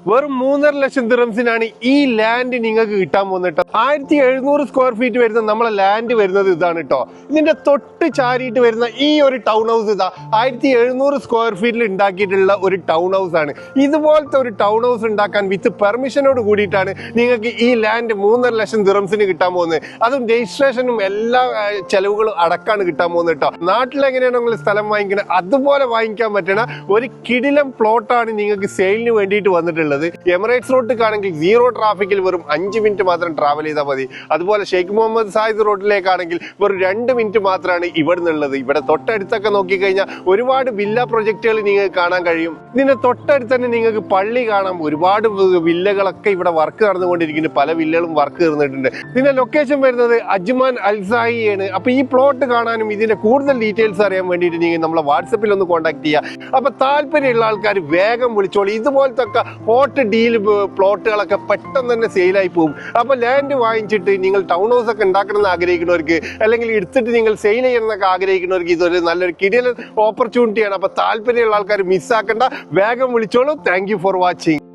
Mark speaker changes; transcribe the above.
Speaker 1: വെറും 3.5 ലക്ഷം ദിറംസിനാണ് ഈ ലാൻഡ് നിങ്ങൾക്ക് കിട്ടാൻ പോകുന്നത് കേട്ടോ. 1700 സ്ക്വയർ ഫീറ്റ് വരുന്ന നമ്മളെ ലാൻഡ് വരുന്നത് ഇതാണ് കേട്ടോ. ഇതിന്റെ തൊട്ട് ചാരിയിട്ട് വരുന്ന ഈ ഒരു ടൗൺ ഹൗസ് ഇതാ 1700 സ്ക്വയർ ഫീറ്റിൽ ഉണ്ടാക്കിയിട്ടുള്ള ഒരു ടൗൺ ഹൗസ് ആണ്. ഇതുപോലത്തെ ഒരു ടൗൺ ഹൗസ് ഉണ്ടാക്കാൻ വിത്ത് പെർമിഷനോട് കൂടിയിട്ടാണ് നിങ്ങൾക്ക് ഈ ലാൻഡ് 3.5 ലക്ഷം ദിറംസിന് കിട്ടാൻ പോകുന്നത്. അതും രജിസ്ട്രേഷനും എല്ലാ ചെലവുകളും അടക്കാണ് കിട്ടാൻ പോകുന്നത് കേട്ടോ. നാട്ടിലെങ്ങനെയാണ് നിങ്ങൾ സ്ഥലം വാങ്ങിക്കുന്നത് അതുപോലെ വാങ്ങിക്കാൻ പറ്റണ ഒരു കിടിലം പ്ലോട്ടാണ് നിങ്ങൾക്ക് സെയിലിന് വേണ്ടിയിട്ട് വന്നിട്ടുള്ളത്. എമിറേറ്റ്സ് റോഡിലേക്കാണെങ്കിൽ 0 ട്രാഫിക്കിൽ വെറും 5 മിനിറ്റ് മാത്രം ട്രാവൽ ചെയ്താൽ മതി. അതുപോലെ ഷെയ്ഖ് മുഹമ്മദ് സായിദ് റോഡിലേക്കാണെങ്കിൽ വെറും 2 മിനിറ്റ് മാത്രമാണ് ഇവിടെ നിന്നുള്ളത്. ഇവിടെ തൊട്ടടുത്തൊക്കെ നോക്കിക്കഴിഞ്ഞാൽ ഒരുപാട് വില്ല പ്രൊജക്ടുകൾ നിങ്ങൾക്ക് കാണാൻ കഴിയും. ഇതിന്റെ തൊട്ടടുത്ത് തന്നെ നിങ്ങൾക്ക് പള്ളി കാണാം. ഒരുപാട് വില്ലകളൊക്കെ ഇവിടെ വർക്ക് നടന്നുകൊണ്ടിരിക്കുന്നു. പല വില്ലകളും വർക്ക് തീർന്നിട്ടുണ്ട്. ഇതിന്റെ ലൊക്കേഷൻ വരുന്നത് അജ്മാൻ അൽസായി ആണ്. അപ്പൊ ഈ പ്ലോട്ട് കാണാനും ഇതിന്റെ കൂടുതൽ ഡീറ്റെയിൽസ് അറിയാൻ വേണ്ടിയിട്ട് നിങ്ങൾ നമ്മളെ വാട്സപ്പിൽ ഒന്ന് കോൺടാക്ട് ചെയ്യുക. അപ്പൊ താല്പര്യമുള്ള ആൾക്കാർ വേഗം വിളിച്ചോളൂ. ഇതുപോലത്തെ ഹോട്ട് ഡീൽ പ്ലോട്ടുകളൊക്കെ പെട്ടെന്ന് തന്നെ സെയിലായി പോകും. അപ്പൊ ലാൻഡ് വാങ്ങിച്ചിട്ട് നിങ്ങൾ ടൗൺ ഹൗസ് ഒക്കെ ഉണ്ടാക്കണമെന്ന് ആഗ്രഹിക്കുന്നവർക്ക്, അല്ലെങ്കിൽ എടുത്തിട്ട് നിങ്ങൾ സെയിൽ ചെയ്യണമെന്നൊക്കെ ആഗ്രഹിക്കുന്നവർക്ക് ഇതൊരു നല്ലൊരു കിടിലൻ ഓപ്പർച്യൂണിറ്റിയാണ്. അപ്പൊ താല്പര്യമുള്ള ആൾക്കാർ മിസ്സാക്കണ്ട, വേഗം വിളിച്ചോളൂ. Thank you for watching.